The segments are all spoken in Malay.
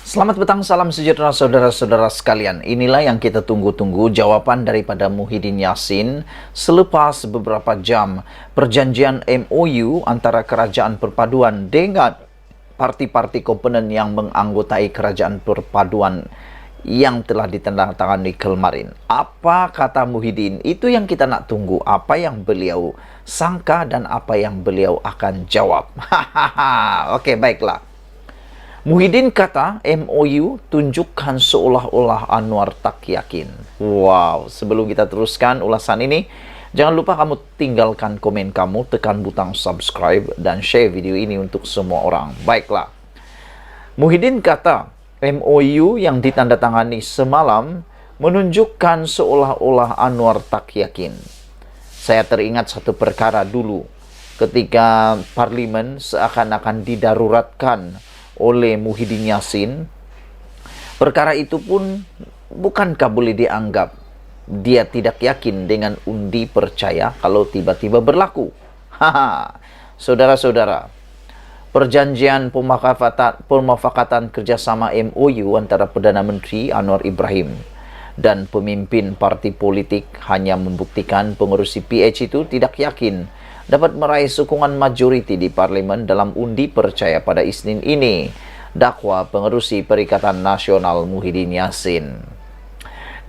Selamat petang, salam sejahtera saudara-saudara sekalian. Inilah yang kita tunggu-tunggu, jawaban daripada Muhyiddin Yassin selepas beberapa jam perjanjian MOU antara Kerajaan Perpaduan dengan parti-parti komponen yang menganggotai Kerajaan Perpaduan yang telah ditandatangani kemarin. Apa kata Muhyiddin? Itu yang kita nak tunggu. Apa yang beliau sangka dan apa yang beliau akan jawab. Okey, baiklah. Muhyiddin kata MOU tunjukkan seolah-olah Anwar tak yakin. Wow, sebelum kita teruskan ulasan ini, jangan lupa kamu tinggalkan komen kamu, tekan butang subscribe dan share video ini untuk semua orang. Baiklah. Muhyiddin kata MOU yang ditandatangani semalam menunjukkan seolah-olah Anwar tak yakin. Saya teringat satu perkara dulu ketika parlimen seakan-akan didaruratkan oleh Muhyiddin Yassin. Perkara itu pun bukankah boleh dianggap dia tidak yakin dengan undi percaya kalau tiba-tiba berlaku. Saudara-saudara, perjanjian pemufakatan kerjasama MOU antara Perdana Menteri Anwar Ibrahim dan pemimpin parti politik hanya membuktikan pengerusi PH itu tidak yakin dapat meraih sokongan majoriti di parlimen dalam undi percaya pada Isnin ini, dakwa pengerusi Perikatan Nasional Muhyiddin Yassin.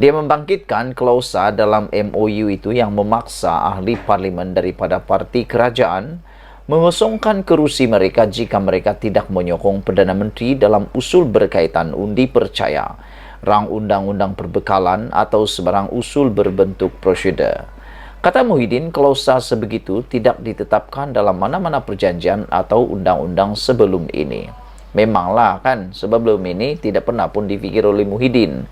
Dia membangkitkan klausa dalam MOU itu yang memaksa ahli parlimen daripada parti kerajaan mengosongkan kerusi mereka jika mereka tidak menyokong Perdana Menteri dalam usul berkaitan undi percaya, rang undang-undang perbekalan atau sebarang usul berbentuk prosedur. Kata Muhyiddin, klausa sebegitu tidak ditetapkan dalam mana-mana perjanjian atau undang-undang sebelum ini. Memanglah kan, sebelum ini tidak pernah pun difikir oleh Muhyiddin.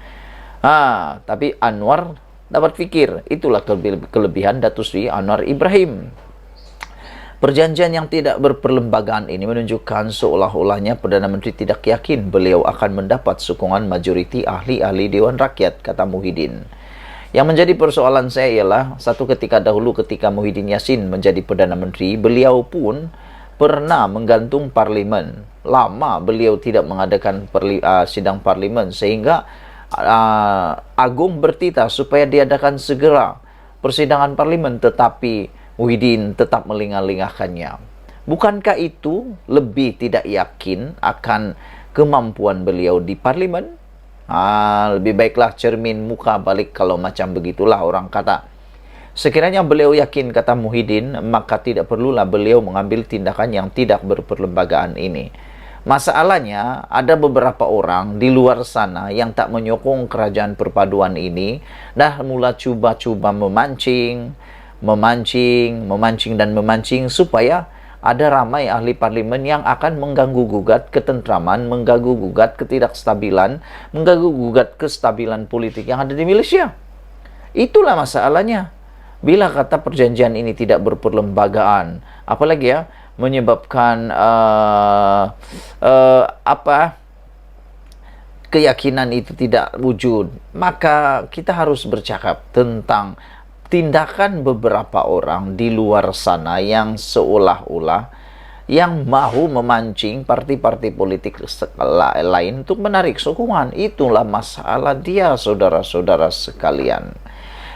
Tapi Anwar dapat fikir. Itulah kelebihan Datuk Seri Anwar Ibrahim. Perjanjian yang tidak berperlembagaan ini menunjukkan seolah-olahnya Perdana Menteri tidak yakin beliau akan mendapat sokongan majoriti ahli-ahli Dewan Rakyat, kata Muhyiddin. Yang menjadi persoalan saya ialah, satu ketika dahulu ketika Muhyiddin Yassin menjadi Perdana Menteri, beliau pun pernah menggantung parlimen. Lama beliau tidak mengadakan sidang parlimen sehingga Agung bertitah supaya diadakan segera persidangan parlimen, tetapi Muhyiddin tetap melingah-lingahkannya. Bukankah itu lebih tidak yakin akan kemampuan beliau di parlimen? Lebih baiklah cermin muka balik kalau macam begitulah orang kata. Sekiranya beliau yakin, kata Muhyiddin, maka tidak perlulah beliau mengambil tindakan yang tidak berperlembagaan ini. Masalahnya, ada beberapa orang di luar sana yang tak menyokong kerajaan perpaduan ini, dah mula cuba-cuba memancing supaya ada ramai ahli parlimen yang akan mengganggu-gugat ketentraman, mengganggu-gugat ketidakstabilan, mengganggu-gugat kestabilan politik yang ada di Malaysia. Itulah masalahnya. Bila kata perjanjian ini tidak berperlembagaan, apalagi menyebabkan keyakinan itu tidak wujud, maka kita harus bercakap tentang tindakan beberapa orang di luar sana yang seolah-olah yang mahu memancing parti-parti politik lain untuk menarik sokongan. Itulah masalah dia, saudara-saudara sekalian.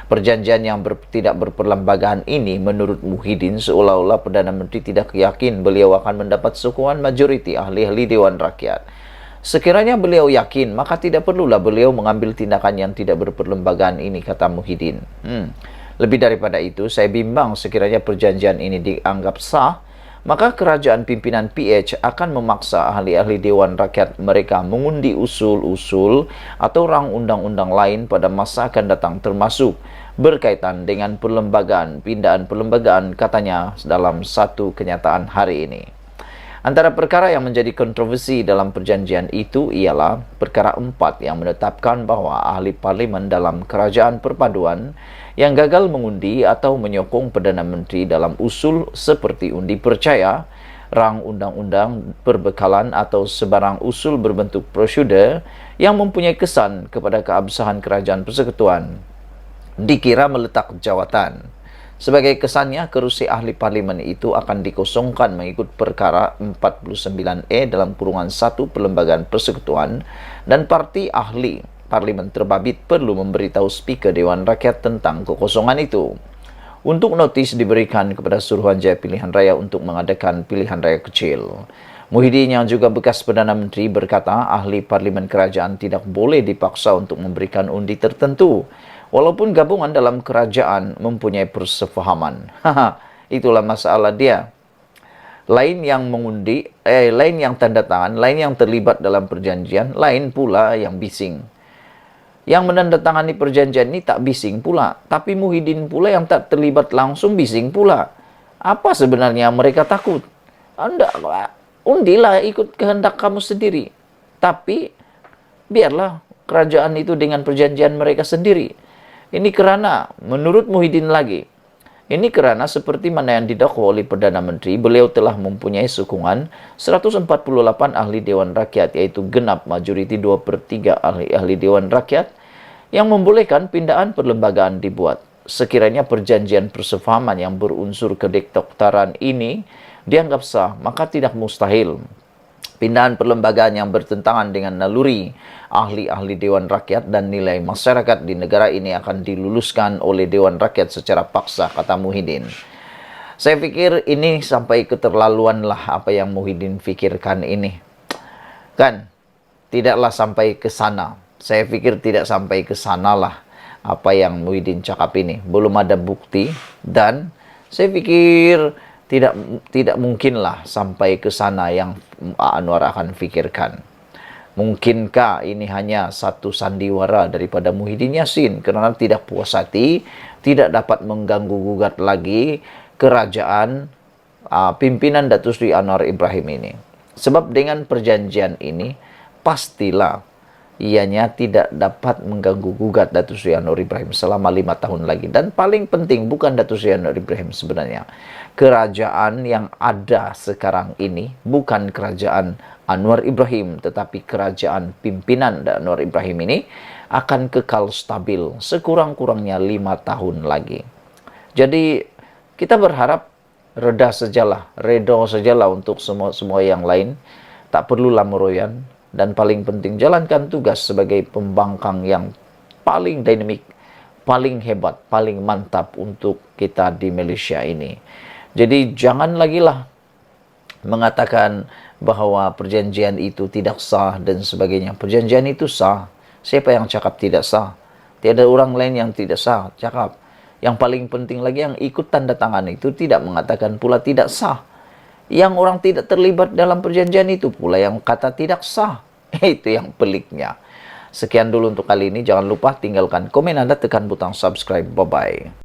Perjanjian yang tidak berperlembagaan ini menurut Muhyiddin seolah-olah Perdana Menteri tidak yakin beliau akan mendapat sokongan majoriti ahli-ahli Dewan Rakyat. Sekiranya beliau yakin, maka tidak perlulah beliau mengambil tindakan yang tidak berperlembagaan ini, kata Muhyiddin. Lebih daripada itu, saya bimbang sekiranya perjanjian ini dianggap sah, maka kerajaan pimpinan PH akan memaksa ahli-ahli Dewan Rakyat mereka mengundi usul-usul atau rang undang-undang lain pada masa akan datang, termasuk berkaitan dengan perlembagaan, pindahan perlembagaan, katanya dalam satu kenyataan hari ini. Antara perkara yang menjadi kontroversi dalam perjanjian itu ialah perkara 4 yang menetapkan bahawa ahli parlimen dalam kerajaan perpaduan yang gagal mengundi atau menyokong Perdana Menteri dalam usul seperti undi percaya, rang undang-undang perbekalan atau sebarang usul berbentuk prosedur yang mempunyai kesan kepada keabsahan kerajaan persekutuan, dikira meletak jawatan. Sebagai kesannya, kerusi ahli parlimen itu akan dikosongkan mengikut perkara 49E dalam kurungan 1 Perlembagaan Persekutuan, dan parti ahli parlimen terbabit perlu memberitahu Speaker Dewan Rakyat tentang kekosongan itu. Untuk notis diberikan kepada Suruhanjaya Pilihan Raya untuk mengadakan pilihan raya kecil. Muhyiddin yang juga bekas Perdana Menteri berkata ahli parlimen kerajaan tidak boleh dipaksa untuk memberikan undi tertentu, walaupun gabungan dalam kerajaan mempunyai persefahaman. Itulah masalah dia. Lain yang mengundi, lain yang tanda tangan, lain yang terlibat dalam perjanjian, lain pula yang bising. Yang menandatangani perjanjian ini tak bising pula, tapi Muhyiddin pula yang tak terlibat langsung bising pula. Apa sebenarnya mereka takut? Anda undilah ikut kehendak kamu sendiri. Tapi biarlah kerajaan itu dengan perjanjian mereka sendiri. Ini kerana, menurut Muhyiddin lagi, ini kerana seperti mana yang didakwa oleh Perdana Menteri, beliau telah mempunyai sokongan 148 ahli Dewan Rakyat, yaitu genap majoriti 2/3 ahli Dewan Rakyat, yang membolehkan pindahan perlembagaan dibuat. Sekiranya perjanjian persefahaman yang berunsur kedokteran ini dianggap sah, maka tidak mustahil pindahan perlembagaan yang bertentangan dengan naluri ahli-ahli Dewan Rakyat dan nilai masyarakat di negara ini akan diluluskan oleh Dewan Rakyat secara paksa, kata Muhyiddin. Saya pikir ini sampai keterlaluan lah apa yang Muhyiddin fikirkan ini. Kan, tidaklah sampai ke sana. Saya pikir tidak sampai ke sana lah apa yang Muhyiddin cakap ini. Belum ada bukti dan saya pikir tidak mungkinlah sampai ke sana yang Anwar akan fikirkan. Mungkinkah ini hanya satu sandiwara daripada Muhyiddin Yassin kerana tidak puas hati, tidak dapat mengganggu-gugat lagi kerajaan pimpinan Datuk Seri Anwar Ibrahim ini. Sebab dengan perjanjian ini, pastilah ianya tidak dapat mengganggu-gugat Datuk Seri Anwar Ibrahim selama 5 tahun lagi. Dan paling penting bukan Datuk Seri Anwar Ibrahim sebenarnya. Kerajaan yang ada sekarang ini bukan kerajaan Anwar Ibrahim, tetapi kerajaan pimpinan Anwar Ibrahim ini akan kekal stabil sekurang-kurangnya 5 tahun lagi. Jadi kita berharap reda sajalah untuk semua yang lain. Tak perlulah meroyan. Dan paling penting, jalankan tugas sebagai pembangkang yang paling dinamik, paling hebat, paling mantap untuk kita di Malaysia ini. Jadi jangan lagi lah mengatakan bahawa perjanjian itu tidak sah dan sebagainya. Perjanjian itu sah. Siapa yang cakap tidak sah? Tiada orang lain yang tidak sah cakap. Yang paling penting lagi, yang ikut tanda tangan itu tidak mengatakan pula tidak sah. Yang orang tidak terlibat dalam perjanjian itu pula yang kata tidak sah. Itu yang peliknya. Sekian dulu untuk kali ini. Jangan lupa tinggalkan komen Anda, tekan butang subscribe. Bye-bye.